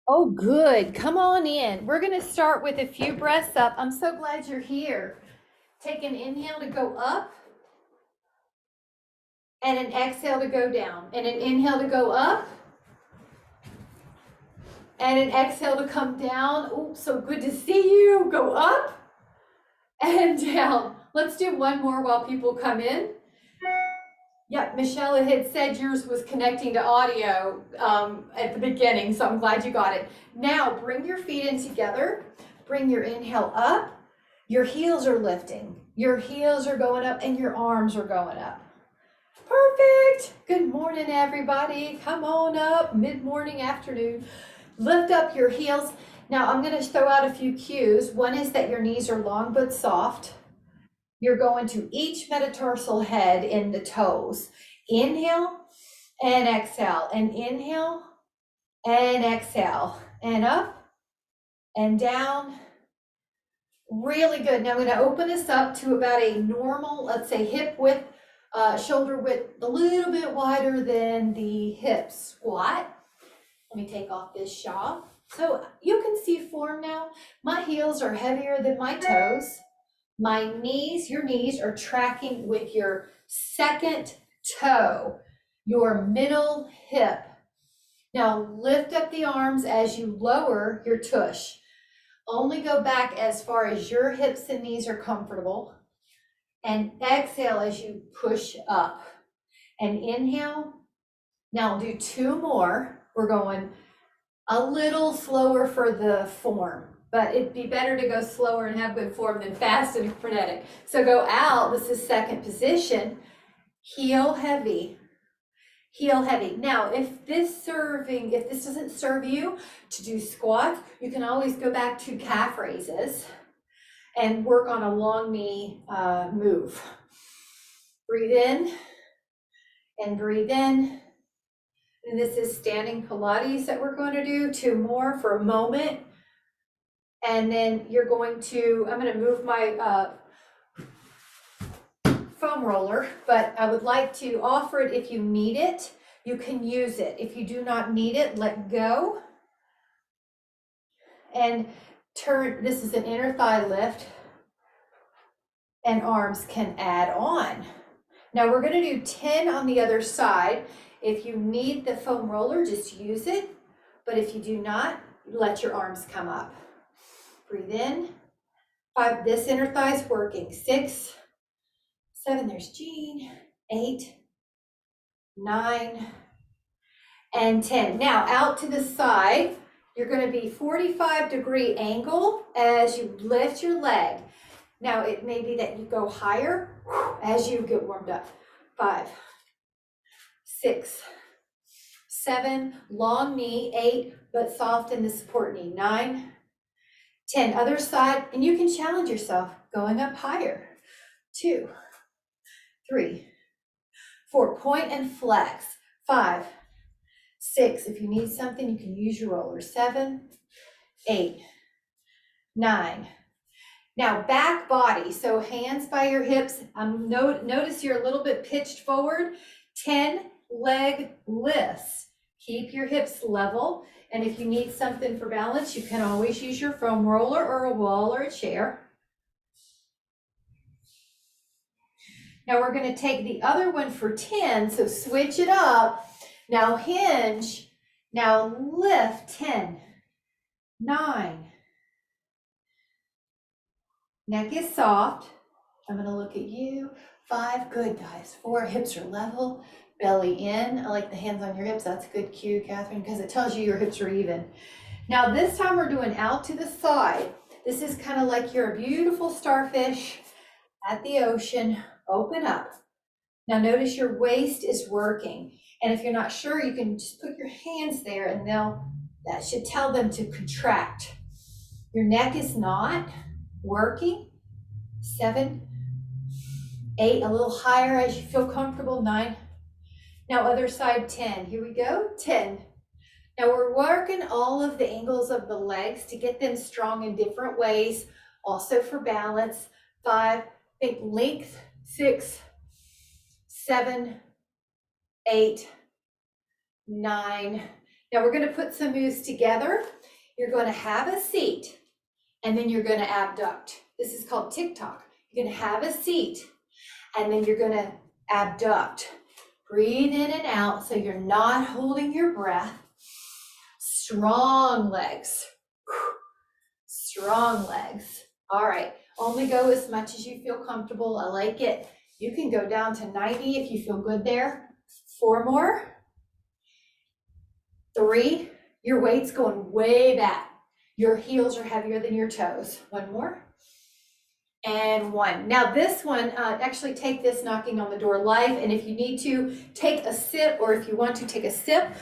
Oh, good. Come on in. We're going to start with a few breaths up. I'm so glad you're here. Take an inhale to go up and an exhale to go down, and an inhale to go up and an exhale to come down. Oh, so good to see you. Go up and down. Let's do one more while people come in. Yep, Michelle had said yours was connecting to audio at the beginning, so I'm glad you got it. Now bring your feet in together. Bring your inhale up. Your heels are lifting. Your heels are going up and your arms are going up. Perfect. Good morning, everybody. Come on up, mid-morning, afternoon. Lift up your heels. Now I'm going to throw out a few cues. One is that your knees are long but soft. You're going to each metatarsal head in the toes. Inhale and exhale, and inhale and exhale, and up and down. Really good. Now I'm going to open this up to about a normal, let's say hip width, shoulder width, a little bit wider than the hip squat. Let me take off this shawl. So you can see form now. My heels are heavier than my toes. My knees, your knees are tracking with your second toe, your middle hip. Now lift up the arms as you lower your tush. Only go back as far as your hips and knees are comfortable. And exhale as you push up. And inhale. Now do two more. We're going a little slower for the form, but it'd be better to go slower and have good form than fast and frenetic. So go out, this is second position, heel heavy, heel heavy. Now, if this doesn't serve you to do squats, you can always go back to calf raises and work on a long knee move. Breathe in and breathe in. And this is standing Pilates that we're going to do, two more for a moment. And then you're going to, I'm going to move my foam roller, but I would like to offer it if you need it. You can use it. If you do not need it, let go. And turn, this is an inner thigh lift. And arms can add on. Now we're going to do 10 on the other side. If you need the foam roller, just use it. But if you do not, let your arms come up. Breathe in. 5, this inner thigh is working. 6, 7, there's Jean. 8, 9, and 10. Now out to the side, you're going to be 45-degree angle as you lift your leg. Now it may be that you go higher as you get warmed up. 5, 6, 7, long knee. 8, but soft in the support knee. 9, 10, other side, and you can challenge yourself going up higher. 2, 3, 4, point and flex. 5, 6, if you need something, you can use your roller. 7, 8, 9. Now back body, so hands by your hips. Notice you're a little bit pitched forward. 10 leg lifts. Keep your hips level. And if you need something for balance, you can always use your foam roller or a wall or a chair. Now we're going to take the other one for 10, so switch it up. Now hinge, now lift. 10, 9. Neck is soft. I'm going to look at you. 5, good guys. 4, hips are level, belly in. I like the hands on your hips. That's a good cue, Catherine, because it tells you your hips are even. Now this time we're doing out to the side. This is kind of like you're a beautiful starfish at the ocean. Open up. Now notice your waist is working. And if you're not sure, you can just put your hands there and that should tell them to contract. Your neck is not working. 7, 8, a little higher as you feel comfortable. 9. Now other side. 10. Here we go. 10. Now we're working all of the angles of the legs to get them strong in different ways, also for balance. 5, think length. 6, 7, 8, 9. Now we're going to put some moves together. You're going to have a seat, and then you're going to abduct. This is called TikTok. You're going to have a seat, and then you're going to abduct. Breathe in and out so you're not holding your breath. Strong legs. Strong legs. All right, only go as much as you feel comfortable. I like it. You can go down to 90 if you feel good there. 4 more. 3, your weight's going way back. Your heels are heavier than your toes. 1 more. And 1. Now this one, actually take this knocking on the door live, and if you need to, take a sip, or if you want to, take a sip,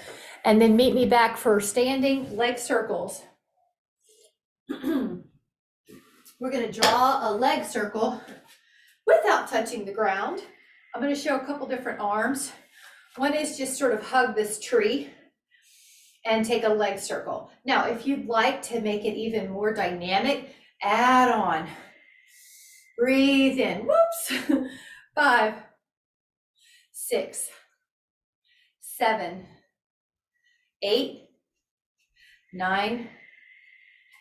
and then meet me back for standing leg circles. We're gonna draw a leg circle without touching the ground. I'm gonna show a couple different arms. One is just sort of hug this tree and take a leg circle. Now, if you'd like to make it even more dynamic, add on. Breathe in, whoops. 5, 6, 7, 8, 9,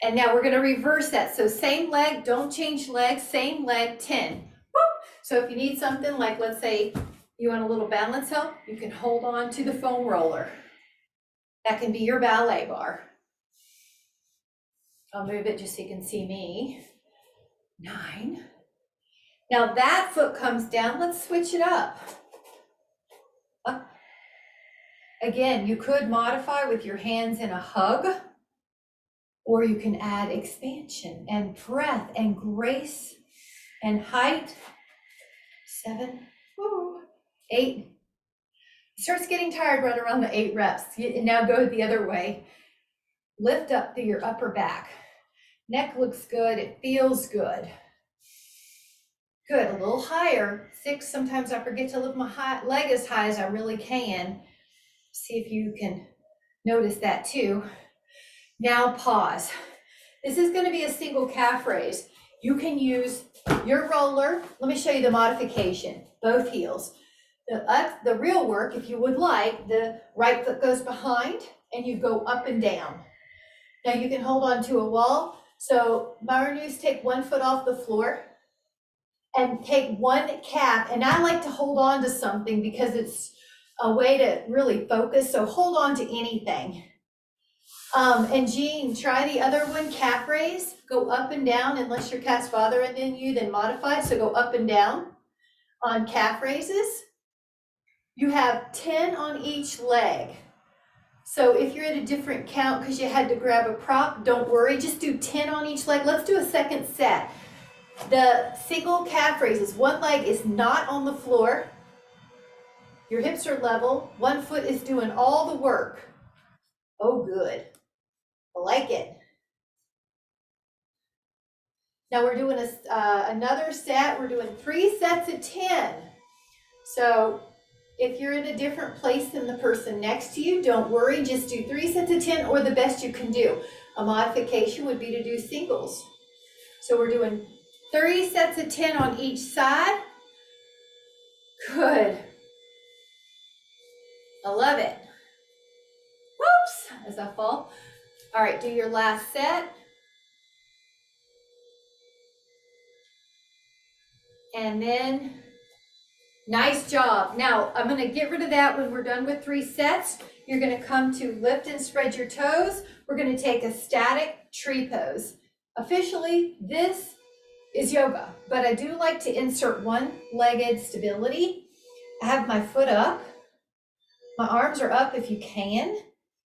and now we're gonna reverse that. So same leg, don't change legs, same leg, 10. Whoop. So if you need something like, let's say you want a little balance help, you can hold on to the foam roller. That can be your ballet bar. I'll move it just so you can see me. 9. Now that foot comes down, let's switch it up. Up. Again, you could modify with your hands in a hug, or you can add expansion and breath and grace and height. 7, 8. Starts getting tired right around the 8 reps. Now go the other way. Lift up through your upper back. Neck looks good, it feels good. Good, a little higher. 6, sometimes I forget to lift my leg as high as I really can. See if you can notice that too. Now pause. This is going to be a single calf raise. You can use your roller. Let me show you the modification, both heels. The real work, if you would like, the right foot goes behind and you go up and down. Now you can hold on to a wall. So Marinus, take 1 foot off the floor and take 1 calf. And I like to hold on to something because it's a way to really focus. So hold on to anything. And Jean, try the other one, calf raise. Go up and down unless your calf's bothering you, then modify. So go up and down on calf raises. You have 10 on each leg. So if you're at a different count because you had to grab a prop, don't worry, just do 10 on each leg. Let's do a second set. The single calf raises, 1 leg is not on the floor. Your hips are level, 1 foot is doing all the work. Oh, good. I like it. Now we're doing another set. We're doing 3 sets of 10. So if you're in a different place than the person next to you, don't worry, just do 3 sets of 10 or the best you can do. A modification would be to do singles. So we're doing 3 sets of 10 on each side. Good. I love it. Whoops, as I fall. All right, do your last set. And then, nice job. Now, I'm gonna get rid of that when we're done with 3 sets. You're gonna come to lift and spread your toes. We're gonna take a static tree pose. Officially, this is yoga, but I do like to insert one-legged stability. I have my foot up. My arms are up if you can.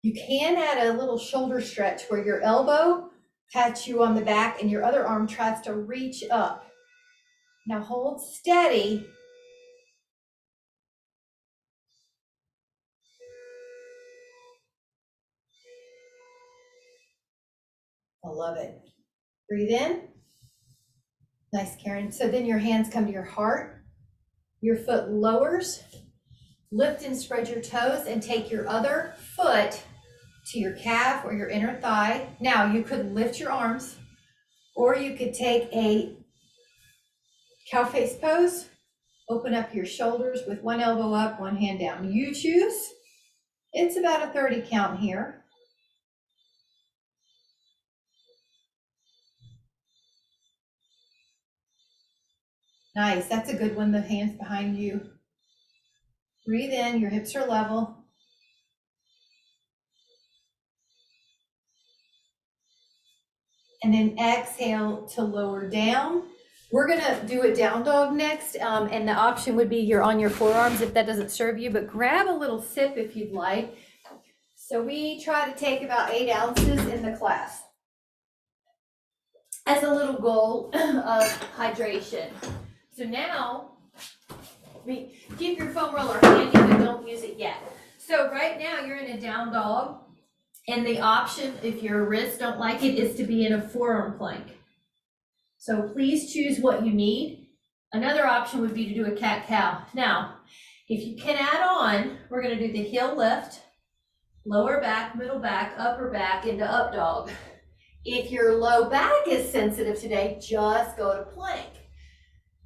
You can add a little shoulder stretch where your elbow pats you on the back and your other arm tries to reach up. Now hold steady. I love it. Breathe in. Nice, Karen. So then your hands come to your heart. Your foot lowers. Lift and spread your toes and take your other foot to your calf or your inner thigh. Now you could lift your arms, or you could take a cow face pose. Open up your shoulders with 1 elbow up, 1 hand down. You choose. It's about a 30 count here. Nice, that's a good one, the hands behind you. Breathe in, your hips are level. And then exhale to lower down. We're gonna do a down dog next, and the option would be you're on your forearms if that doesn't serve you, but grab a little sip if you'd like. So we try to take about 8 ounces in the class as a little goal of hydration. So now, keep your foam roller handy, but don't use it yet. So right now you're in a down dog, and the option, if your wrists don't like it, is to be in a forearm plank. So please choose what you need. Another option would be to do a cat-cow. Now, if you can add on, we're gonna do the heel lift, lower back, middle back, upper back into up dog. If your low back is sensitive today, just go to plank.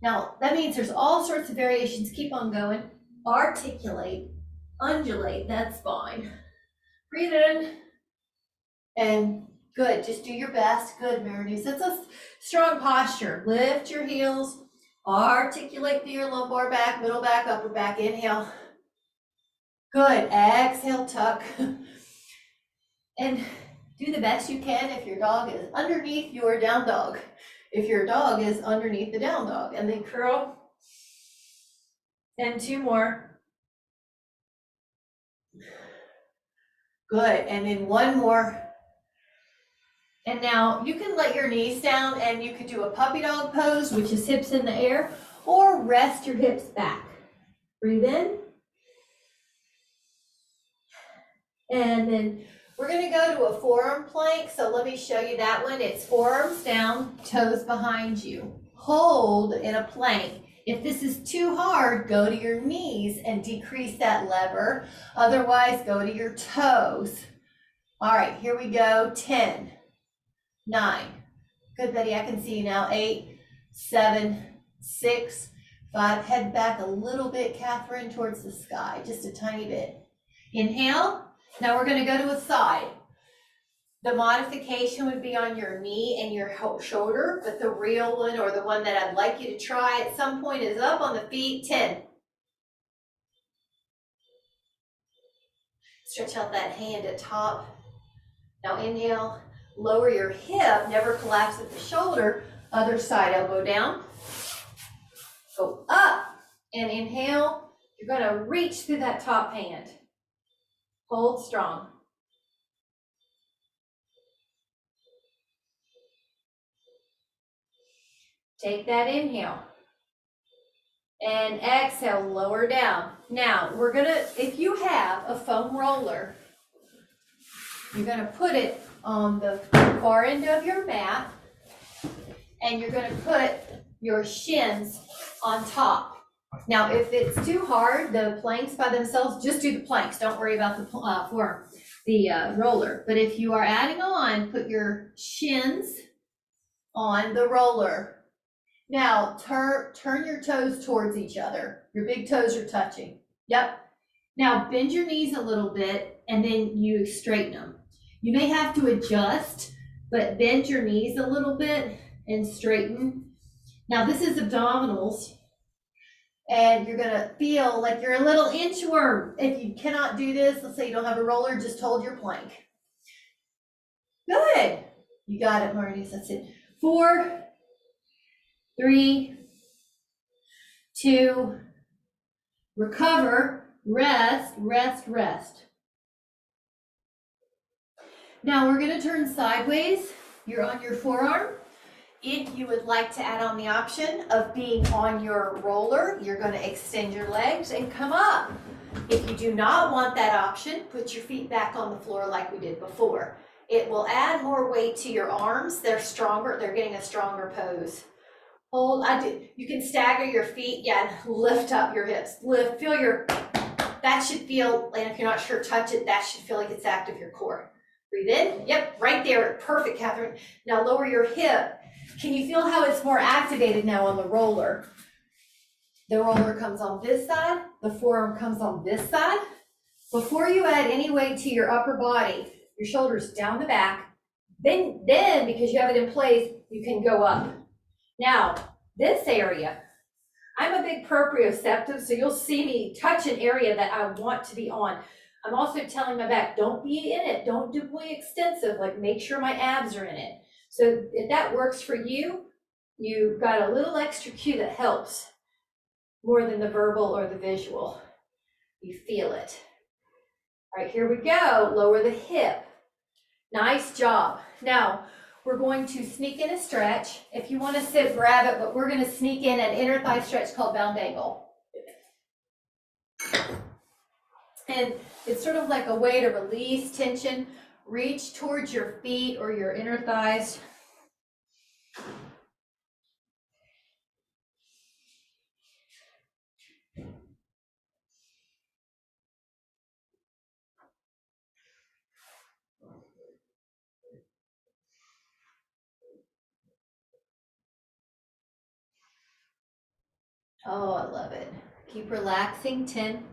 Now, that means there's all sorts of variations. Keep on going. Articulate, undulate that spine. Breathe in. And good, just do your best. Good, Marinese. That's a strong posture. Lift your heels, articulate through your lumbar back, middle back, upper back. Inhale. Good, exhale, tuck. And do the best you can if your dog is underneath your down dog. If your dog is underneath the down dog. And then curl. And 2 more. Good, and then 1 more. And now you can let your knees down and you could do a puppy dog pose, which is hips in the air, or rest your hips back. Breathe in. And then we're gonna go to a forearm plank. So let me show you that one. It's forearms down, toes behind you. Hold in a plank. If this is too hard, go to your knees and decrease that lever. Otherwise, go to your toes. All right, here we go. 10. 9. Good, Betty, I can see you now. 8, 7, 6, 5. Head back a little bit, Catherine, towards the sky, just a tiny bit. Inhale. Now we're going to go to a side. The modification would be on your knee and your shoulder, but the real one, or the one that I'd like you to try at some point, is up on the feet. 10. Stretch out that hand at top. Now inhale. Lower your hip, never collapse at the shoulder. Other side, elbow down. Go up and inhale. You're going to reach through that top hand. Hold strong. Take that inhale. And exhale, lower down. Now, we're going to, if you have a foam roller, you're going to put it on the far end of your mat, and you're going to put your shins on top. Now, if it's too hard, the planks by themselves, just do the planks. Don't worry about the roller. But if you are adding on, put your shins on the roller. Now, turn your toes towards each other. Your big toes are touching. Yep. Now, bend your knees a little bit, and then you straighten them. You may have to adjust, but bend your knees a little bit and straighten. Now this is abdominals, and you're gonna feel like you're a little inchworm. If you cannot do this, let's say you don't have a roller, just hold your plank. Good, you got it, Marnies, that's it. 4, 3, 2, recover, rest, rest, rest. Now we're going to turn sideways. You're on your forearm. If you would like to add on the option of being on your roller, you're going to extend your legs and come up. If you do not want that option, put your feet back on the floor like we did before. It will add more weight to your arms. They're stronger. They're getting a stronger pose. Hold. You can stagger your feet. Yeah, and lift up your hips. Lift. Feel your. That should feel. And if you're not sure, touch it. That should feel like it's active your core. Breathe in. Yep, right there. Perfect, Catherine. Now lower your hip. Can you feel how it's more activated now on the roller? The roller comes on this side. The forearm comes on this side. Before you add any weight to your upper body, your shoulders down the back, then because you have it in place, you can go up. Now, this area, I'm a big proprioceptive, so you'll see me touch an area that I want to be on. I'm also telling my back, don't be in it, don't do way extensive, like make sure my abs are in it. So if that works for you, you've got a little extra cue that helps more than the verbal or the visual. You feel it. All right, here we go, lower the hip. Nice job. Now, we're going to sneak in a stretch. If you want to sit, grab it, but we're going to sneak in an inner thigh stretch called bound angle. And it's sort of like a way to release tension. Reach towards your feet or your inner thighs. Oh, I love it. Keep relaxing, 10.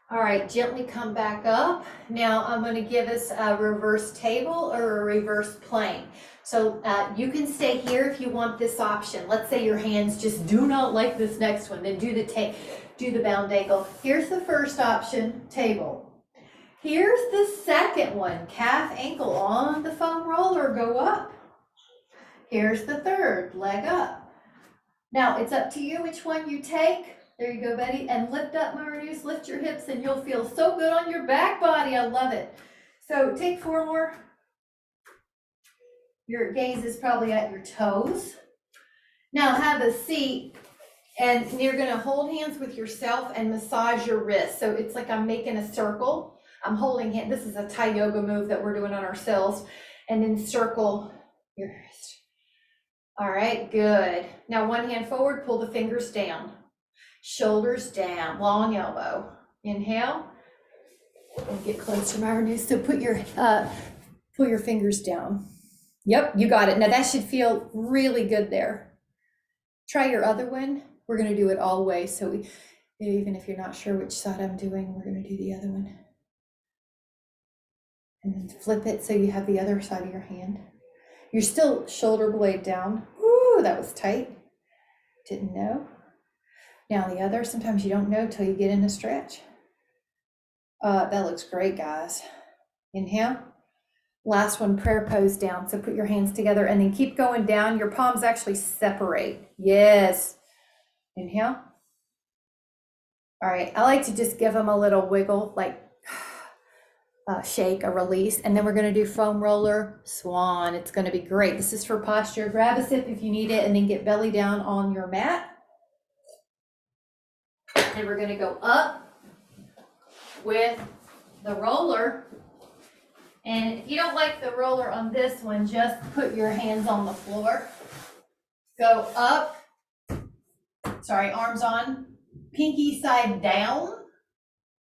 All right, gently come back up. Now I'm going to give us a reverse table or a reverse plank. So you can stay here if you want this option. Let's say your hands just do not like this next one, then do the bound angle. Here's the first option, table. Here's the second one, calf ankle on the foam roller, go up. Here's the third, leg up. Now it's up to you which one you take. There you go, Betty. And lift up, Marius, lift your hips and you'll feel so good on your back body. I love it. So take 4 more. Your gaze is probably at your toes. Now have a seat and you're gonna hold hands with yourself and massage your wrists. So it's like I'm making a circle. I'm holding hand. This is a Thai yoga move that we're doing on ourselves. And then circle your wrist. All right, good. Now one hand forward, pull the fingers down. Shoulders down, long elbow. Inhale. And get close to my knees. So pull your fingers down. Yep, you got it. Now that should feel really good there. Try your other one. We're gonna do it all ways. So even if you're not sure which side I'm doing, we're gonna do the other one. And then flip it so you have the other side of your hand. You're still shoulder blade down. Ooh, that was tight. Didn't know. Now the other, sometimes you don't know till you get in a stretch. That looks great, guys. Inhale. Last one, prayer pose down. So put your hands together and then keep going down. Your palms actually separate. Yes. Inhale. All right, I like to just give them a little wiggle, like shake, a release, and then we're going to do foam roller, swan. It's going to be great. This is for posture. Grab a sip if you need it, and then get belly down on your mat. And we're going to go up with the roller. And if you don't like the roller on this one, just put your hands on the floor. Go up. Sorry, arms on. Pinky side down.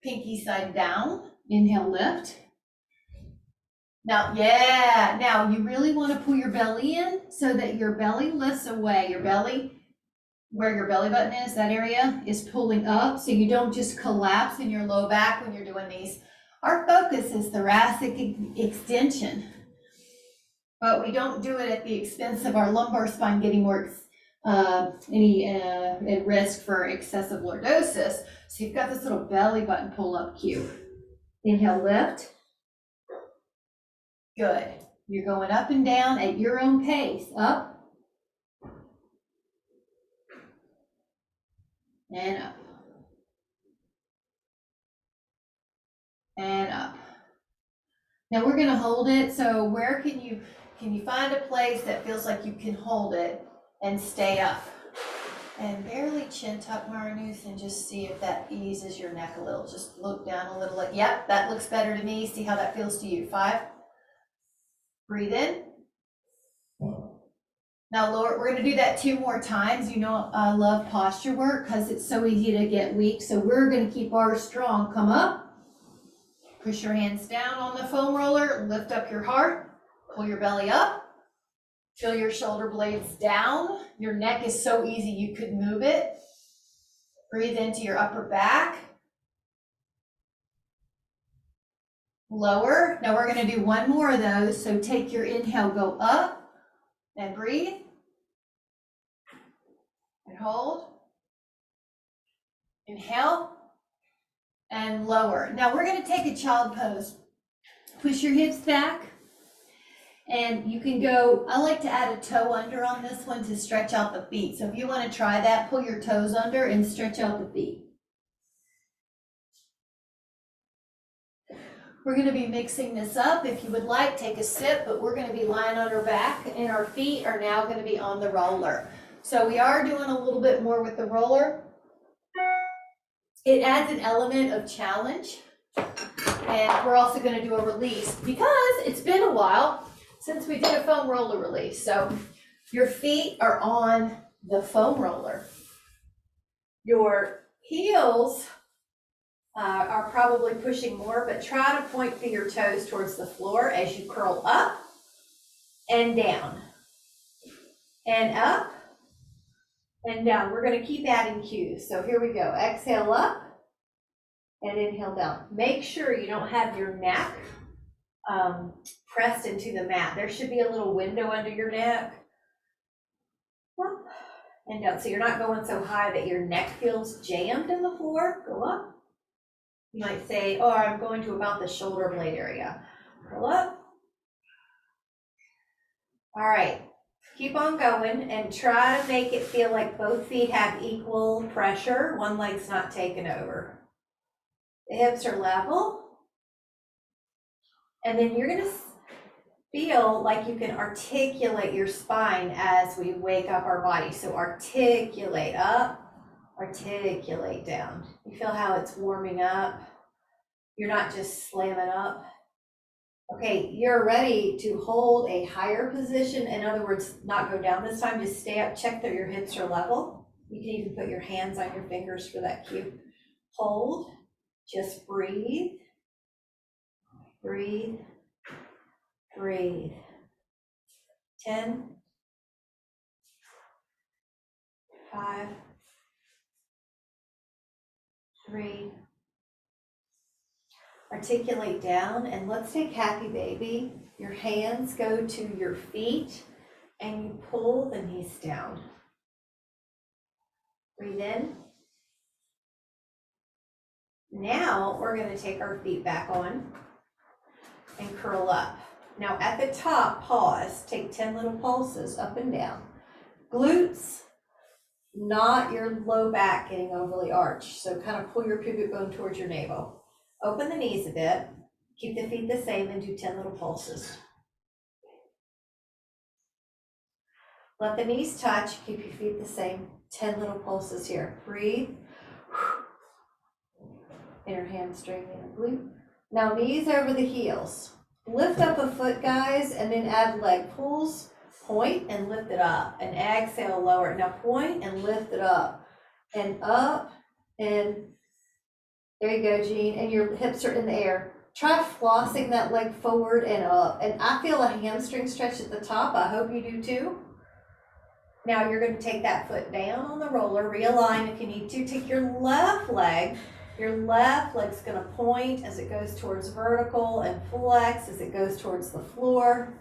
Pinky side down. Inhale, lift. Now, yeah, now you really want to pull your belly in so that your belly lifts away. Your belly, where your belly button is, that area is pulling up so you don't just collapse in your low back when you're doing these. Our focus is thoracic extension, but we don't do it at the expense of our lumbar spine getting more at risk for excessive lordosis. So you've got this little belly button pull up cue. Inhale, lift. Good. You're going up and down at your own pace. Up. And up. And up. Now we're going to hold it. So where can you find a place that feels like you can hold it and stay up? And barely chin tuck, Maranus, and just see if that eases your neck a little. Just look down a little. Yep, that looks better to me. See how that feels to you. 5. Breathe in. Now lower. We're going to do that 2 more times. You know, I love posture work because it's so easy to get weak. So we're going to keep ours strong. Come up. Push your hands down on the foam roller. Lift up your heart. Pull your belly up. Feel your shoulder blades down. Your neck is so easy you could move it. Breathe into your upper back. Lower. Now we're going to do one more of those. So take your inhale, go up and breathe. And hold. Inhale and lower. Now we're going to take a child pose. Push your hips back. And you can go, I like to add a toe under on this one to stretch out the feet. So if you want to try that, pull your toes under and stretch out the feet. We're going to be mixing this up. If you would like, take a sip, but we're going to be lying on our back and our feet are now going to be on the roller. So we are doing a little bit more with the roller. It adds an element of challenge. And we're also going to do a release because it's been a while since we did a foam roller release. So your feet are on the foam roller. Your heels are probably pushing more, but try to point through your toes towards the floor as you curl up and down and up and down. We're going to keep adding cues. So here we go. Exhale up and inhale down. Make sure you don't have your neck pressed into the mat. There should be a little window under your neck. Up and down. So you're not going so high that your neck feels jammed in the floor. Go up. You might say, oh, I'm going to about the shoulder blade area. Curl up. All right. Keep on going and try to make it feel like both feet have equal pressure. One leg's not taken over. The hips are level. And then you're going to feel like you can articulate your spine as we wake up our body. So articulate up, articulate down. You feel how it's warming up. You're not just slamming up. Okay, you're ready to hold a higher position. In other words, not go down this time, just stay up, check that your hips are level. You can even put your hands on your fingers for that cue. Hold, just breathe, breathe, breathe. 10, 5, 3, articulate down, and let's take happy baby. Your hands go to your feet and you pull the knees down. Breathe in. Now we're going to take our feet back on and curl up. Now at the top, pause, take 10 little pulses up and down. Glutes, not your low back getting overly arched. So kind of pull your pubic bone towards your navel. Open the knees a bit, keep the feet the same and do 10 little pulses. Let the knees touch, keep your feet the same, 10 little pulses here. Breathe. Inner hamstring, inner glute. Now knees over the heels. Lift up a foot, guys, and then add leg pulls. Point and lift it up. And exhale, lower it. Now point and lift it up. And up and there you go, Jean. And your hips are in the air. Try flossing that leg forward and up. And I feel a hamstring stretch at the top. I hope you do too. Now you're going to take that foot down on the roller. Realign if you need to. Take your left leg. Your left leg's going to point as it goes towards vertical and flex as it goes towards the floor.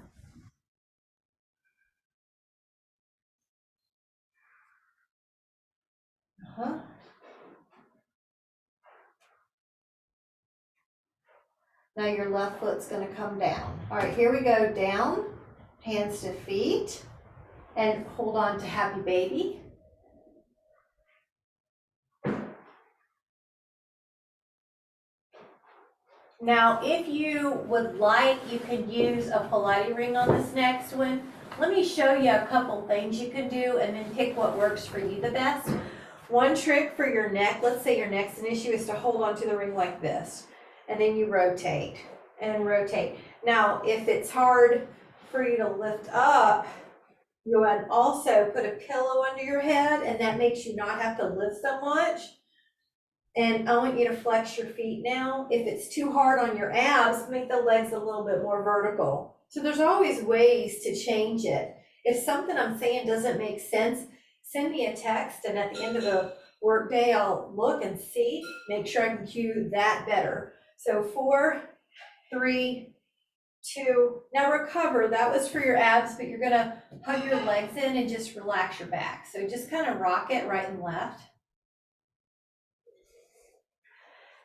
Now your left foot's going to come down. All right, here we go. Down, hands to feet, and hold on to happy baby. Now, if you would like, you can use a Pilates ring on this next one. Let me show you a couple things you can do and then pick what works for you the best. One trick for your neck, let's say your neck's an issue, is to hold onto the ring like this. And then you rotate and rotate. Now, if it's hard for you to lift up, you would also put a pillow under your head, and that makes you not have to lift so much. And I want you to flex your feet now. If it's too hard on your abs, make the legs a little bit more vertical. So there's always ways to change it. If something I'm saying doesn't make sense, send me a text, and at the end of the workday, I'll look and see, make sure I can cue that better. So 4, 3, 2, now recover. That was for your abs, but you're gonna hug your legs in and just relax your back. So just kind of rock it right and left.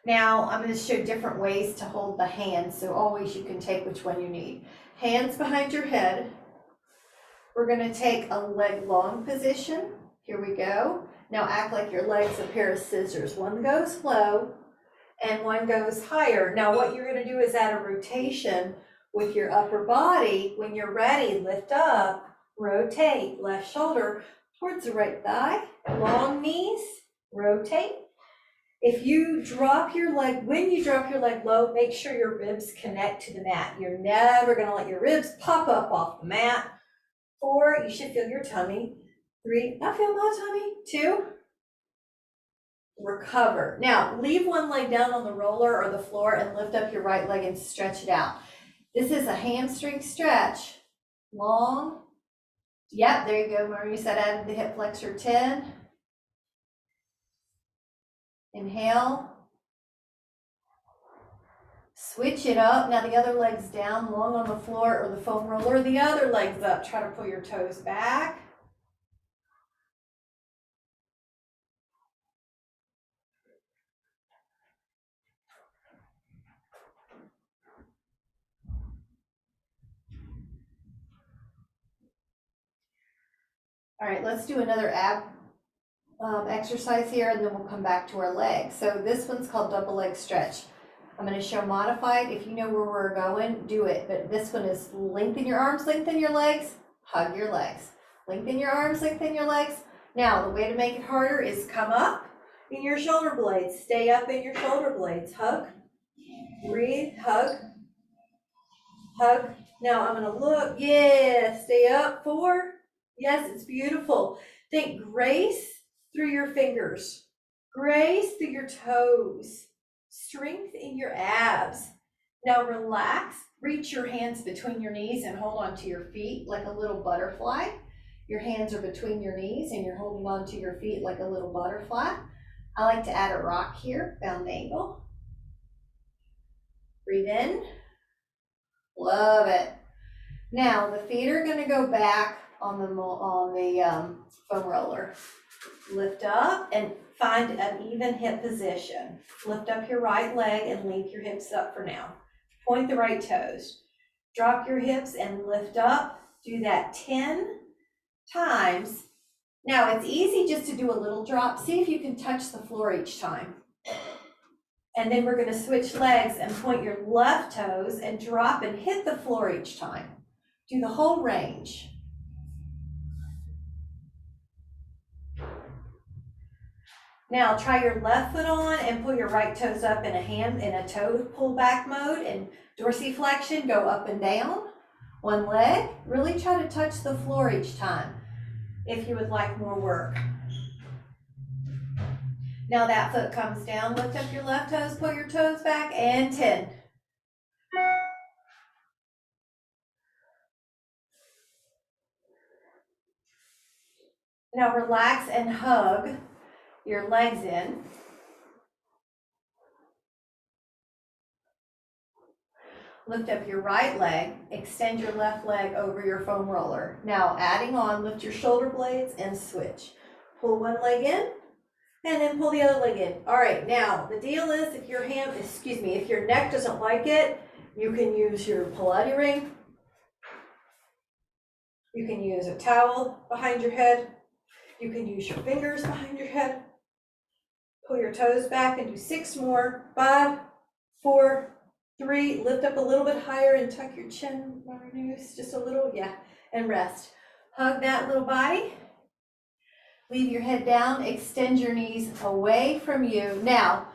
Now I'm going to show different ways to hold the hands, so always you can take which one you need. Hands behind your head. We're going to take a leg long position. Here we go. Now act like your leg's a pair of scissors. One goes low and one goes higher. Now what you're going to do is add a rotation with your upper body. When you're ready, lift up, rotate, left shoulder towards the right thigh, long knees, rotate. If you drop your leg, when you drop your leg low, make sure your ribs connect to the mat. You're never gonna let your ribs pop up off the mat. 4, you should feel your tummy. 3, I feel my tummy. 2, recover. Now, leave one leg down on the roller or the floor and lift up your right leg and stretch it out. This is a hamstring stretch. Long. Yep, there you go. Remember you said added the hip flexor. 10. Inhale. Switch it up. Now the other leg's down, long on the floor or the foam roller. The other leg's up. Try to pull your toes back. All right, let's do another ab exercise here, and then we'll come back to our legs. So this one's called double leg stretch. I'm going to show modified. If you know where we're going, do it. But this one is lengthen your arms, lengthen your legs, hug your legs. Lengthen your arms, lengthen your legs. Now, the way to make it harder is come up in your shoulder blades. Stay up in your shoulder blades. Hug, breathe, hug, hug. Now I'm going to look. Yeah, stay up. 4. Yes, it's beautiful. Think grace through your fingers, grace through your toes, strength in your abs. Now relax, reach your hands between your knees and hold on to your feet like a little butterfly. Your hands are between your knees and you're holding on to your feet like a little butterfly. I like to add a rock here, bound angle. Breathe in. Love it. Now the feet are going to go back on the foam roller. Lift up and find an even hip position. Lift up your right leg and leave your hips up for now. Point the right toes. Drop your hips and lift up. Do that 10 times. Now it's easy just to do a little drop. See if you can touch the floor each time. And then we're going to switch legs and point your left toes and drop and hit the floor each time. Do the whole range. Now try your left foot on and pull your right toes up in a toe pull back mode, and dorsiflexion, go up and down. One leg, really try to touch the floor each time if you would like more work. Now that foot comes down, lift up your left toes, pull your toes back, and 10. Now relax and hug your legs in. Lift up your right leg, extend your left leg over your foam roller. Now adding on, lift your shoulder blades and switch. Pull one leg in and then pull the other leg in. All right, now the deal is if your neck doesn't like it, you can use your Pilates ring. You can use a towel behind your head. You can use your fingers behind your head. Pull your toes back and do 6 more. 5, 4, 3, lift up a little bit higher and tuck your chin, reduce just a little, yeah, and rest. Hug that little body. Leave your head down, extend your knees away from you. Now,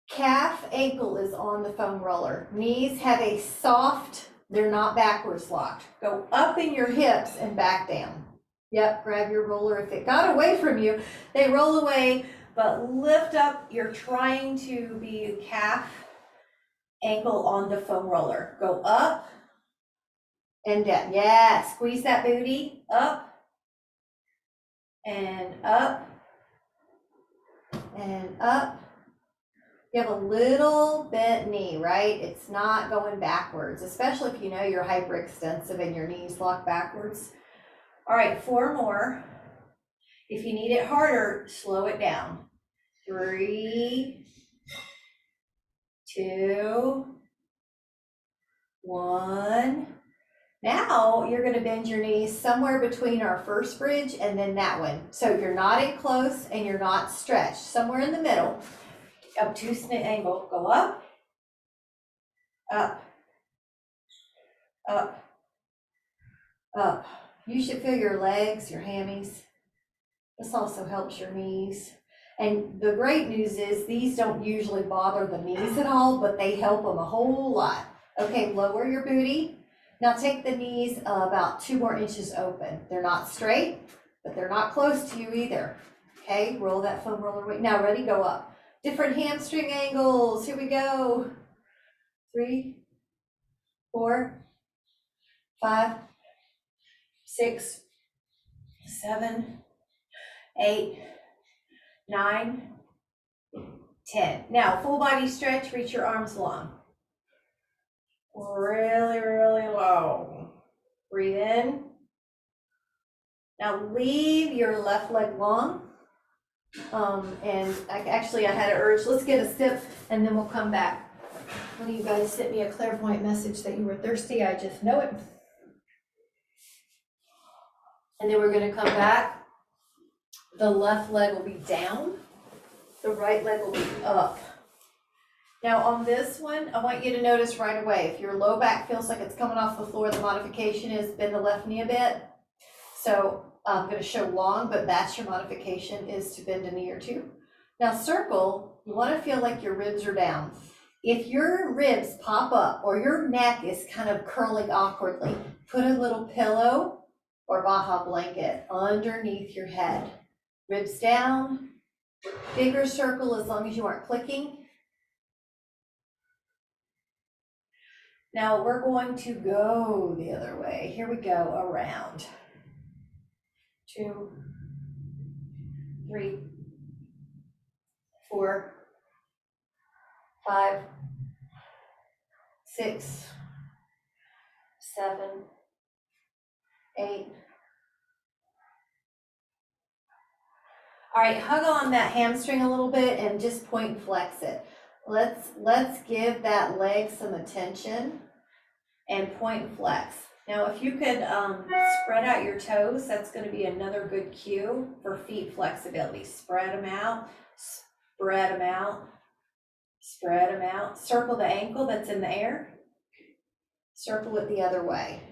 calf ankle is on the foam roller. Knees have a soft, they're not backwards locked. Go up in your hips and back down. Yep, grab your roller. If it got away from you, they roll away, but lift up. You're trying to be calf ankle on the foam roller. Go up and down. Yeah, squeeze that booty up and up and up. You have a little bent knee, right? It's not going backwards, especially if you know you're hyperextensive and your knees lock backwards. All right, 4 more. If you need it harder, slow it down. 3, 2, 1. Now you're going to bend your knees somewhere between our first bridge and then that one. So you're not in close and you're not stretched. Somewhere in the middle. Obtuse angle. Go up, up, up, up. You should feel your legs, your hammies. This also helps your knees. And the great news is these don't usually bother the knees at all, but they help them a whole lot. Okay, lower your booty. Now take the knees about 2 more inches open. They're not straight, but they're not close to you either. Okay, roll that foam roller weight. Now ready, go up. Different hamstring angles. Here we go. 3, 4, 5, 6, 7, 8, 9, 10. Now full body stretch, reach your arms long. Really, really low. Breathe in. Now leave your left leg long. And I had an urge, let's get a sip and then we'll come back. One of you guys sent me a clairvoyant message that you were thirsty. I just know it. And then we're going to come back. The left leg will be down. The right leg will be up. Now on this one, I want you to notice right away, if your low back feels like it's coming off the floor, the modification is bend the left knee a bit. So I'm going to show long, but that's your modification, is to bend a knee or two. Now circle, you want to feel like your ribs are down. If your ribs pop up or your neck is kind of curling awkwardly, put a little pillow or Baja blanket underneath your head. Ribs down, bigger circle as long as you aren't clicking. Now we're going to go the other way. Here we go, around. 2, 3, 4, 5, 6, 7, 8. All right, hug on that hamstring a little bit and just point and flex it. Let's give that leg some attention and point and flex. Now, if you could spread out your toes, that's going to be another good cue for feet flexibility. Spread them out, spread them out, spread them out. Circle the ankle that's in the air. Circle it the other way.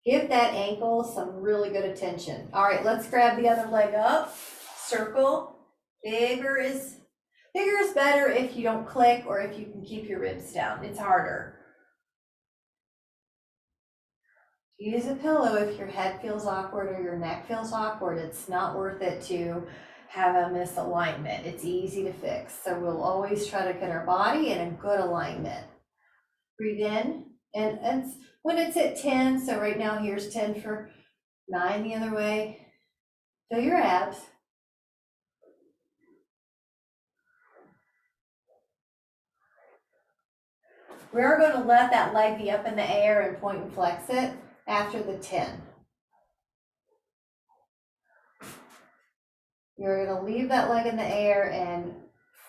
Give that ankle some really good attention. All right, let's grab the other leg up. Circle. Bigger is better if you don't click or if you can keep your ribs down. It's harder. Use a pillow if your head feels awkward or your neck feels awkward. It's not worth it to have a misalignment. It's easy to fix. So we'll always try to get our body in a good alignment. Breathe in. And when it's at 10, so right now here's 10 for 9 the other way. Feel your abs. We're going to let that leg be up in the air and point and flex it after the 10. You're going to leave that leg in the air and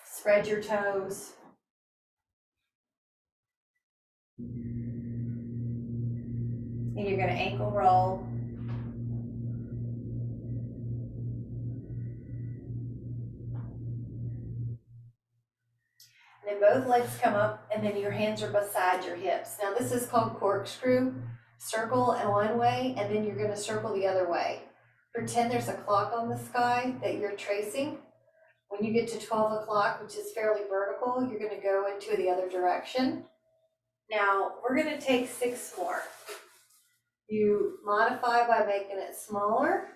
spread your toes. And you're going to ankle roll. And then both legs come up and then your hands are beside your hips. Now this is called corkscrew. Circle in one way and then you're going to circle the other way. Pretend there's a clock on the sky that you're tracing. When you get to 12 o'clock, which is fairly vertical, you're going to go into the other direction. Now we're going to take 6 more. You modify by making it smaller.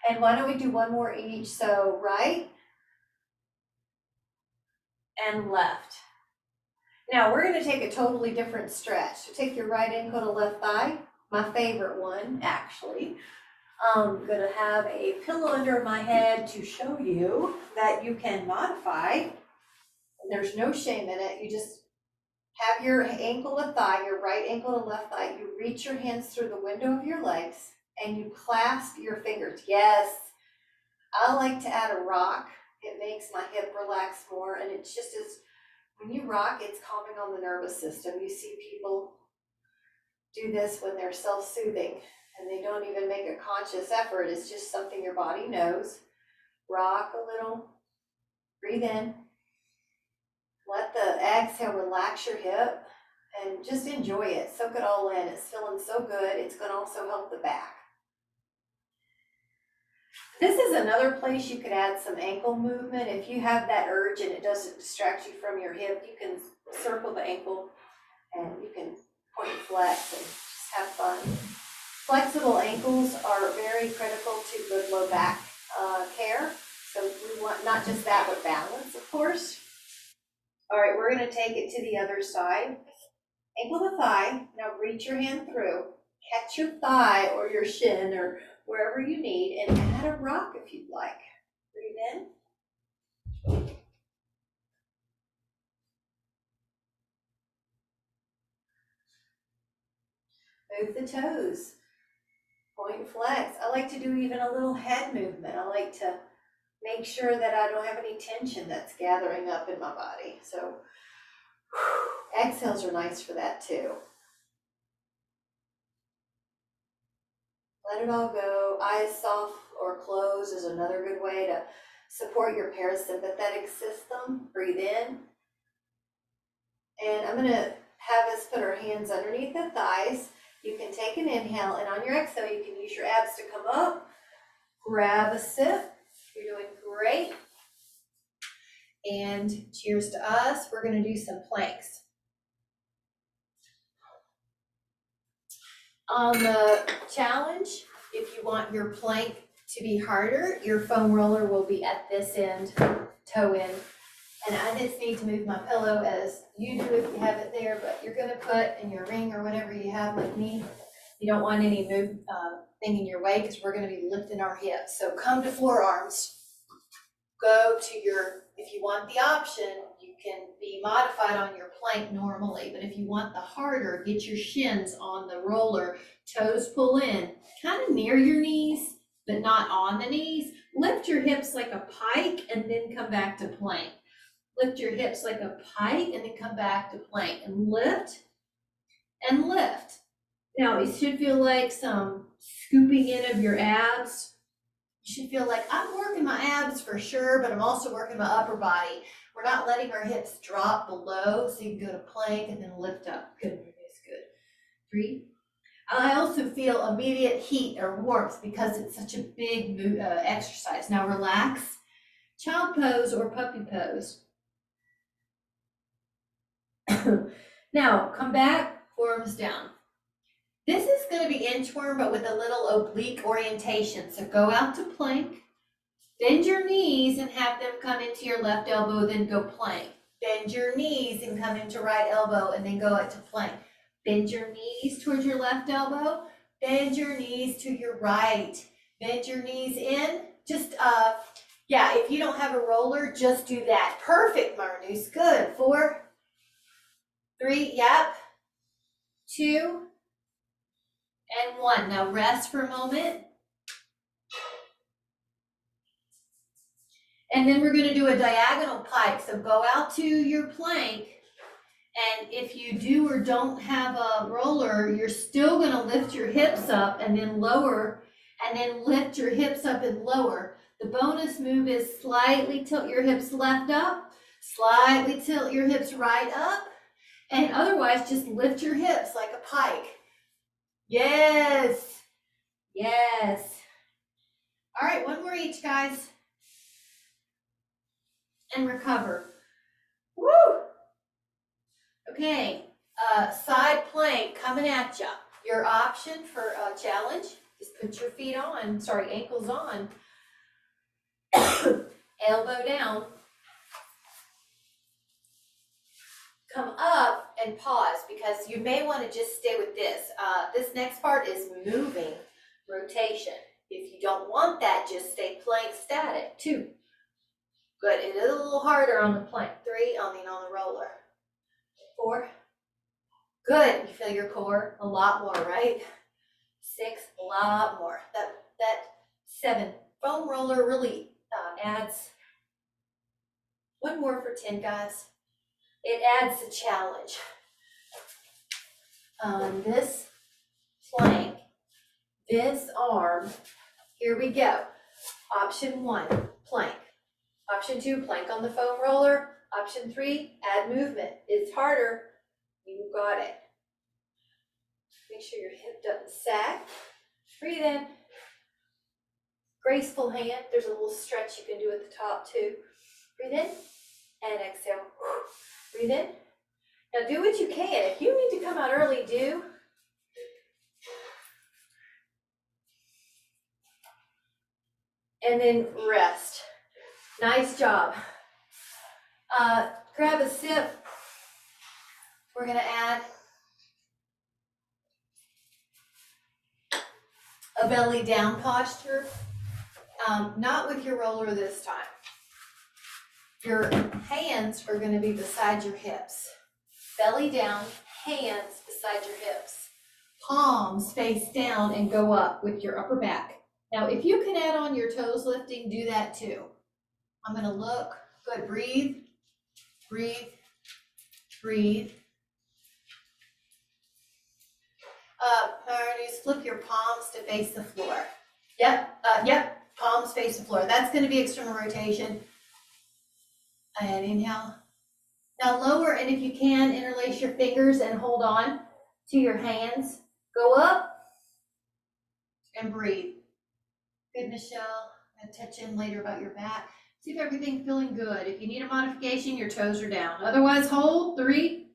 And why don't we do one more each? So right and left. Now we're gonna take a totally different stretch. So take your right ankle to left thigh, my favorite one, actually. I'm gonna have a pillow under my head to show you that you can modify. There's no shame in it. You just have your ankle to thigh, your right ankle to left thigh. You reach your hands through the window of your legs and you clasp your fingers. Yes, I like to add a rock. It makes my hip relax more, and it's just as, when you rock, it's calming on the nervous system. You see people do this when they're self-soothing and they don't even make a conscious effort. It's just something your body knows. Rock a little, breathe in, let the exhale relax your hip, and just enjoy it. Soak it all in. It's feeling so good. It's going to also help the back. This is another place you could add some ankle movement. If you have that urge and it doesn't distract you from your hip, you can circle the ankle and you can point flex and just have fun. Flexible ankles are very critical to good low back care. So we want not just that, but balance, of course. All right, we're gonna take it to the other side. Ankle to thigh. Now reach your hand through, catch your thigh or your shin or wherever you need, and add a rock if you'd like. Breathe in. Move the toes. Point flex. I like to do even a little head movement. I like to make sure that I don't have any tension that's gathering up in my body. So exhales are nice for that too. Let it all go. Eyes soft or closed is another good way to support your parasympathetic system. Breathe in. And I'm going to have us put our hands underneath the thighs. You can take an inhale, and on your exhale, you can use your abs to come up. Grab a sip. You're doing great. And cheers to us. We're going to do some planks. On the challenge, if you want your plank to be harder, your foam roller will be at this end, toe in. And I just need to move my pillow as you do if you have it there, but you're gonna put in your ring or whatever you have like me. You don't want any thing in your way because we're gonna be lifting our hips. So come to forearms. Go to your, if you want the option, you can be modified on your plank normally, but if you want the harder, get your shins on the roller, toes pull in, kind of near your knees, but not on the knees. Lift your hips like a pike and then come back to plank. Lift your hips like a pike and then come back to plank and lift and lift. Now it should feel like some scooping in of your abs. You should feel like I'm working my abs for sure, but I'm also working my upper body. We're not letting our hips drop below, so you can go to plank and then lift up. Good, it's good. Breathe. I also feel immediate heat or warmth because it's such a big exercise. Now relax. Child pose or puppy pose. Now come back, forearms down. This is going to be inchworm, but with a little oblique orientation. So go out to plank, bend your knees and have them come into your left elbow, then go plank. Bend your knees and come into right elbow and then go out to plank. Bend your knees towards your left elbow, bend your knees to your right. Bend your knees in. Just, yeah, if you don't have a roller, just do that. Perfect, Marnus. Good. 4, 3, yep. 2, and 1. Now rest for a moment. And then we're going to do a diagonal pike. So go out to your plank. And if you do or don't have a roller, you're still going to lift your hips up and then lower, and then lift your hips up and lower. The bonus move is slightly tilt your hips left up, slightly tilt your hips right up, and otherwise just lift your hips like a pike. Yes. Yes. All right, one more each, guys. And recover. Woo! Okay, side plank coming at ya. Your option for a challenge is put your feet on, ankles on. Elbow down. come up and pause because you may want to just stay with this. This next part is moving rotation. If you don't want that, just stay plank static. 2. Good. It is a little harder on the plank. 3, on the roller. 4. Good. You feel your core a lot more, right? 6, a lot more. That 7. Foam roller really adds. 1 more for 10, guys. It adds a challenge. On this plank, this arm, here we go. Option 1, plank. Option 2, plank on the foam roller. Option 3, add movement. It's harder. You got it. Make sure your hip doesn't sag. Breathe in. Graceful hand. There's a little stretch you can do at the top too. Breathe in and exhale. Breathe in. Now do what you can. If you need to come out early, do. And then rest. Nice job. Grab a sip. We're going to add a belly down posture. Not with your roller this time. Your hands are going to be beside your hips. Belly down, hands beside your hips. Palms face down and go up with your upper back. Now, if you can add on your toes lifting, do that too. I'm going to look. Good. Breathe, breathe, breathe. Just flip your palms to face the floor. Yep, palms face the floor. That's going to be external rotation. And inhale. Now lower, and if you can, interlace your fingers and hold on to your hands. Go up and breathe. Good, Michelle. I'll touch in later about your back. See if everything's feeling good. If you need a modification, your toes are down. Otherwise, hold. 3.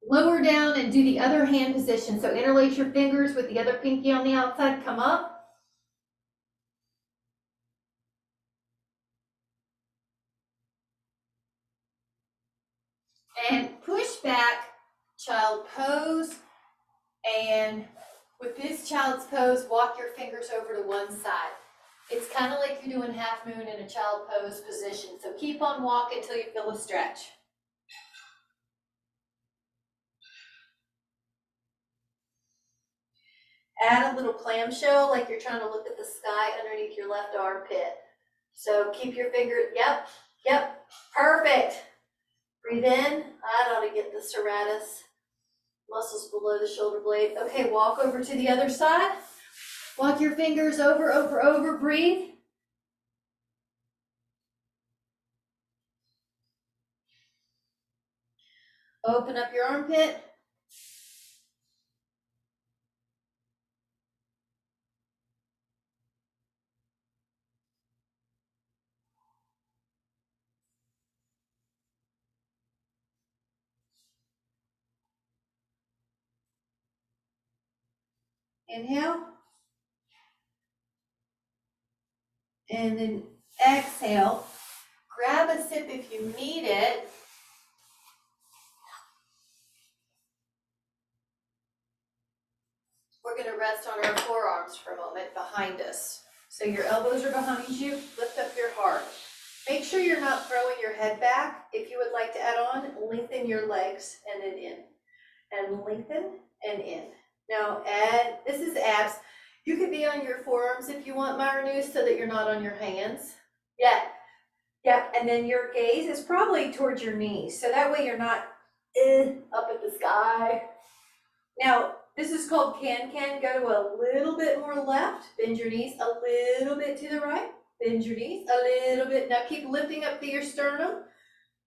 Lower down and do the other hand position. So interlace your fingers with the other pinky on the outside. Come up. And push back, child pose. And with this child's pose, walk your fingers over to one side. It's kind of like you're doing half moon in a child pose position. So keep on walking until you feel a stretch. Add a little clamshell like you're trying to look at the sky underneath your left armpit. So keep your finger, yep, perfect. Breathe in. I ought to get the serratus muscles below the shoulder blade. Okay, walk over to the other side. Walk your fingers over, breathe. Open up your armpit. Inhale. And then exhale. Grab a sip if you need it. We're going to rest on our forearms for a moment behind us. So your elbows are behind you. Lift up your heart. Make sure you're not throwing your head back. If you would like to add on, lengthen your legs and then in. And lengthen and in. Now add, this is abs. You could be on your forearms if you want, Myronous, so that you're not on your hands. Yeah, and then your gaze is probably towards your knees. So that way you're not up at the sky. Now, this is called can-can. Go to a little bit more left. Bend your knees a little bit to the right. Bend your knees a little bit. Now keep lifting up through your sternum.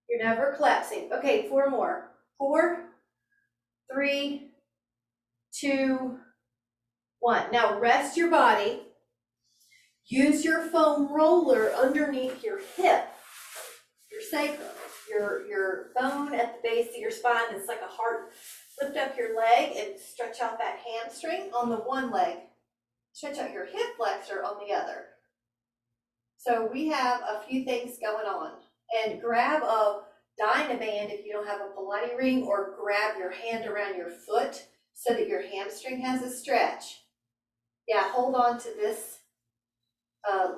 You're never collapsing. Okay, 4 more. 4, 3, 2, 1. Now rest your body. Use your foam roller underneath your hip, your sacrum, your bone at the base of your spine. It's like a heart. Lift up your leg and stretch out that hamstring on the one leg. Stretch out your hip flexor on the other. So we have a few things going on. And grab a Dynaband if you don't have a Pilates ring, or grab your hand around your foot so that your hamstring has a stretch. Yeah, hold on to this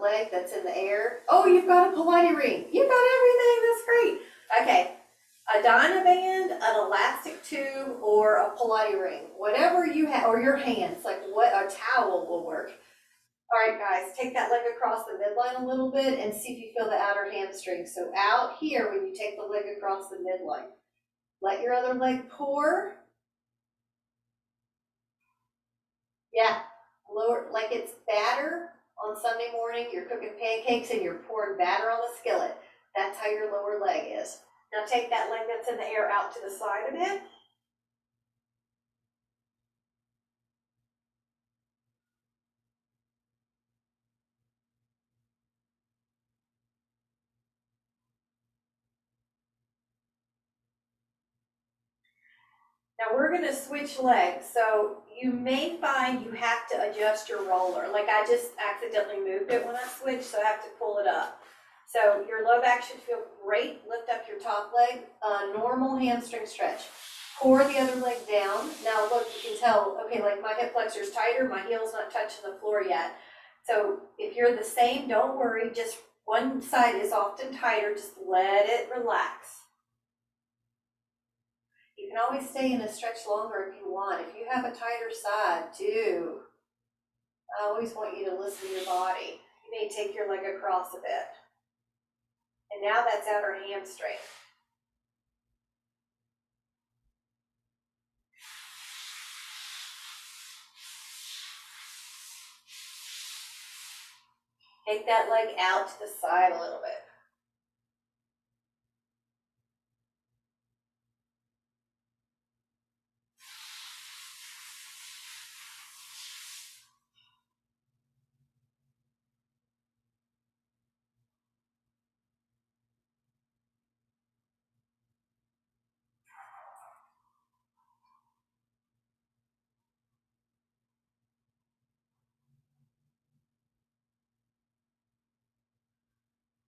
leg that's in the air. Oh, you've got a Pilates ring. You've got everything. That's great. Okay, a Dynaband, an elastic tube, or a Pilates ring, whatever you have, or your hands, like what a towel will work. All right, guys, take that leg across the midline a little bit and see if you feel the outer hamstring. So out here, when you take the leg across the midline, let your other leg pour. Yeah, lower, like it's batter on Sunday morning. You're cooking pancakes and you're pouring batter on the skillet. That's how your lower leg is. Now take that leg that's in the air out to the side a bit. Now we're going to switch legs, so you may find you have to adjust your roller. Like I just accidentally moved it when I switched, so I have to pull it up. So your low back should feel great. Lift up your top leg, normal hamstring stretch. Pour the other leg down. Now look, you can tell, okay, like my hip flexor is tighter, my heel's not touching the floor yet. So if you're the same, don't worry, just one side is often tighter, just let it relax. You can always stay in a stretch longer if you want. If you have a tighter side, do. I always want you to listen to your body. You may take your leg across a bit. And now that's outer hamstring. Take that leg out to the side a little bit.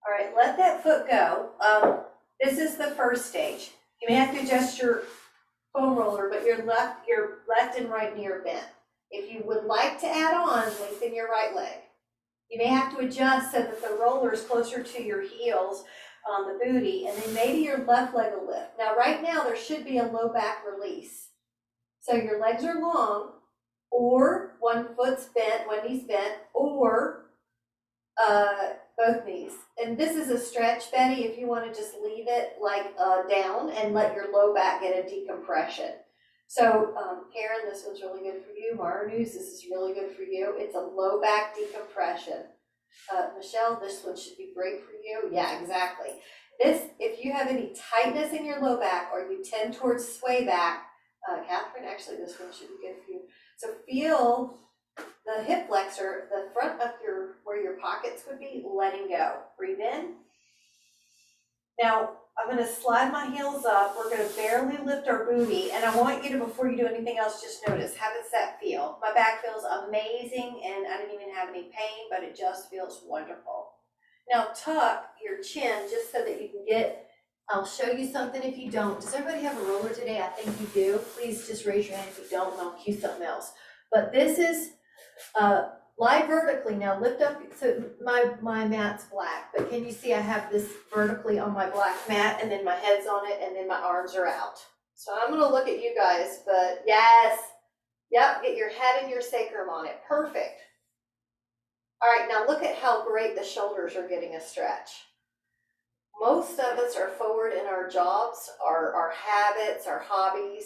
All right, let that foot go. This is the first stage. You may have to adjust your foam roller, but your left and right knee are bent. If you would like to add on, lengthen your right leg. You may have to adjust so that the roller is closer to your heels on the booty, and then maybe your left leg will lift. Now, right now, there should be a low back release. So your legs are long, or one foot's bent, one knee's bent, or both knees. And this is a stretch, Betty, if you want to just leave it like down and let your low back get a decompression. So Karen, this one's really good for you. Marnus, this is really good for you. It's a low back decompression. Michelle, this one should be great for you. Yeah, exactly. This, if you have any tightness in your low back or you tend towards sway back, Catherine, actually this one should be good for you. So feel the hip flexor, the front of where your pockets would be, letting go. Breathe in. Now, I'm going to slide my heels up. We're going to barely lift our booty. And I want you to, before you do anything else, just notice, how does that feel? My back feels amazing, and I didn't even have any pain, but it just feels wonderful. Now, tuck your chin just so that you can get, I'll show you something if you don't. Does everybody have a roller today? I think you do. Please just raise your hand if you don't, and I'll cue something else. But this is lie vertically. Now lift up, so my mat's black, but can you see I have this vertically on my black mat, and then my head's on it, and then my arms are out. So I'm gonna look at you guys, but yes, yep, get your head and your sacrum on it, perfect. All right, now look at how great the shoulders are getting a stretch. Most of us are forward in our jobs, our habits, our hobbies.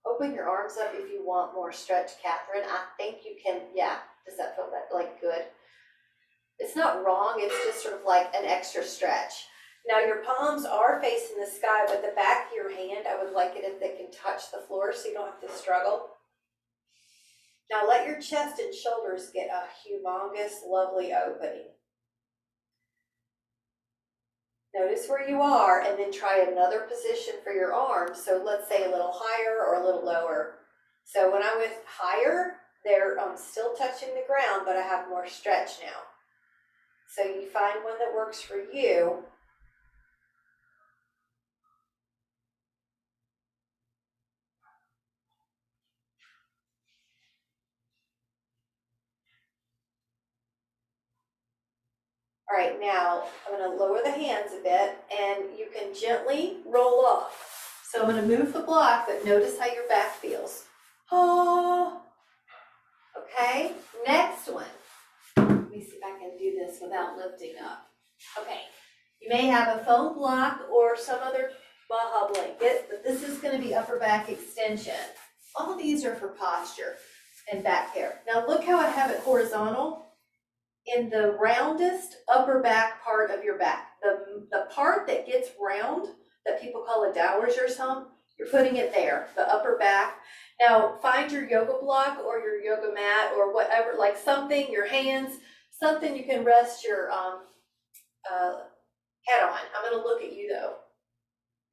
Open your arms up if you want more stretch, Catherine. I think you can, yeah. Does that feel like good? It's not wrong, it's just sort of like an extra stretch. Now your palms are facing the sky, but the back of your hand, I would like it if they can touch the floor so you don't have to struggle. Now let your chest and shoulders get a humongous, lovely opening. Notice where you are, and then try another position for your arms. So let's say a little higher or a little lower. So when I went higher, they're still touching the ground, but I have more stretch now. So you find one that works for you. All right, now I'm gonna lower the hands a bit and you can gently roll off. So I'm gonna move the block, but notice how your back feels. Oh, okay, next one. Let me see if I can do this without lifting up. Okay, you may have a foam block or some other Baja blanket, but this is gonna be upper back extension. All of these are for posture and back care. Now look how I have it horizontal in the roundest upper back part of your back. The part that gets round, that people call a dowager's hump, you're putting it there, the upper back. Now find your yoga block or your yoga mat or whatever, like something, your hands, something you can rest your head on. I'm gonna look at you though.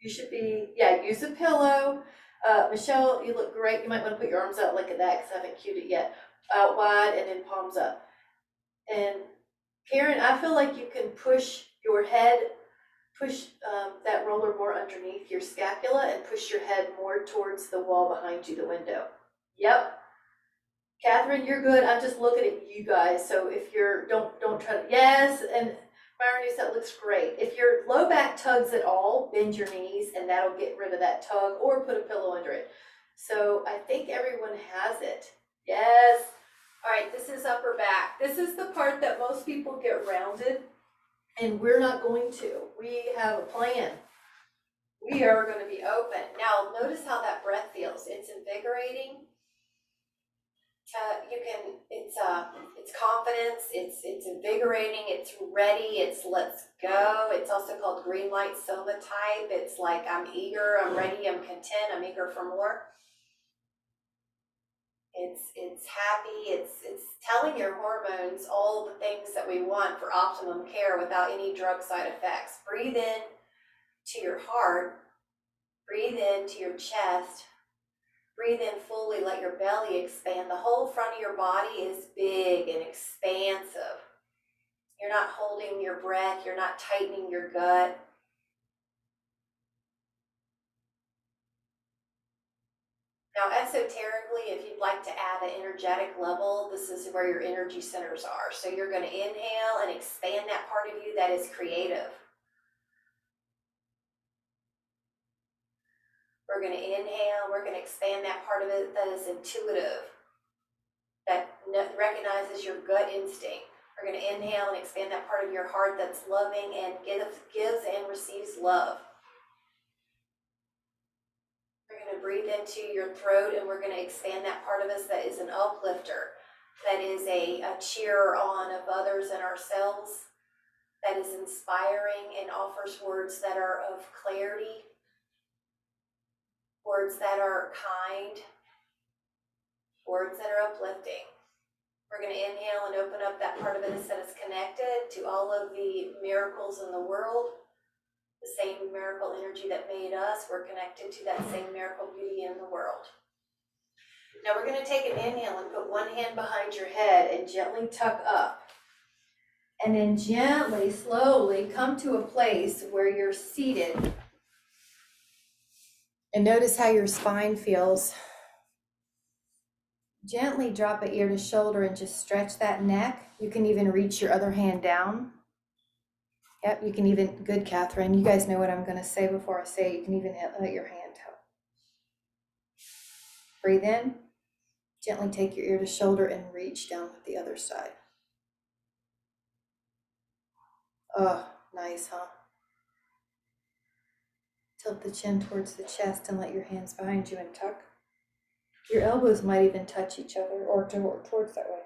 You should be, yeah, use a pillow. Michelle, you look great. You might want to put your arms out like that because I haven't cued it yet. Out wide and then palms up. And Karen, I feel like you can push your head, push that roller more underneath your scapula and push your head more towards the wall behind you, the window. Yep. Catherine, you're good. I'm just looking at you guys. So if you're, don't try to, yes. And Myron, that looks great. If your low back tugs at all, bend your knees and that'll get rid of that tug or put a pillow under it. So I think everyone has it. Yes. All right, this is upper back. This is the part that most people get rounded and we're not going to. We have a plan. We are going to be open. Now notice how that breath feels. It's invigorating. It's confidence, it's invigorating, it's ready, it's let's go. It's also called green light soma type. It's like I'm eager, I'm ready, I'm content, I'm eager for more. It's happy, it's telling your hormones all the things that we want for optimum care without any drug side effects. Breathe in to your heart, breathe into your chest. Breathe in fully, let your belly expand. The whole front of your body is big and expansive. You're not holding your breath, you're not tightening your gut. Now, esoterically, if you'd like to add an energetic level, this is where your energy centers are. So you're going to inhale and expand that part of you that is creative. We're going to inhale, we're going to expand that part of it that is intuitive, that recognizes your gut instinct. We're going to inhale and expand that part of your heart that's loving and gives and receives love. We're going to breathe into your throat and we're going to expand that part of us that is an uplifter, that is a cheer on of others and ourselves, that is inspiring and offers words that are of clarity, words that are kind, words that are uplifting. We're going to inhale and open up that part of us that is connected to all of the miracles in the world, the same miracle energy that made us. We're connected to that same miracle beauty in the world. Now we're going to take an inhale and put one hand behind your head and gently tuck up. And then gently, slowly come to a place where you're seated. And notice how your spine feels. Gently drop an ear to shoulder and just stretch that neck. You can even reach your other hand down. Yep, you can even, good Catherine, you guys know what I'm gonna say before I say it. You can even let your hand out. Breathe in, gently take your ear to shoulder and reach down with the other side. Oh, nice, huh? Tilt the chin towards the chest and let your hands behind you and tuck. Your elbows might even touch each other or towards that way.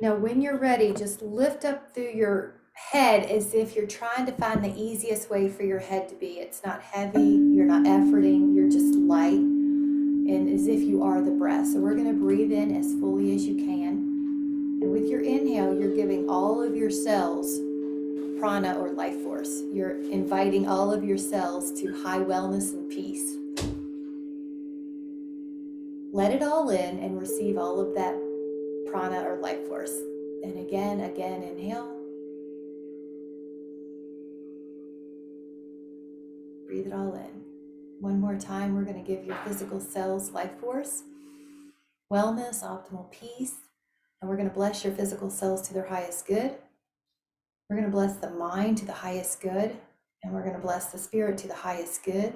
Now, when you're ready, just lift up through your head as if you're trying to find the easiest way for your head to be. It's not heavy, you're not efforting, you're just light and as if you are the breath. So we're going to breathe in as fully as you can. And with your inhale, you're giving all of your cells prana or life force. You're inviting all of your cells to high wellness and peace. Let it all in and receive all of that prana or life force. And again, inhale. Breathe it all in. One more time, we're going to give your physical cells life force. wellness, optimal peace. And we're going to bless your physical cells to their highest good. We're going to bless the mind to the highest good. And we're going to bless the spirit to the highest good.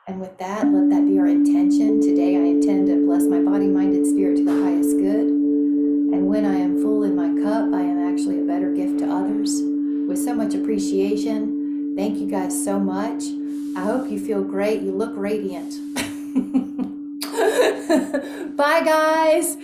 And with that, let that be our intention. Today, I intend to bless my body, mind, and spirit to the highest good. And when I am full in my cup, I am actually a better gift to others. With so much appreciation. Thank you guys so much. I hope you feel great. You look radiant. Bye, guys.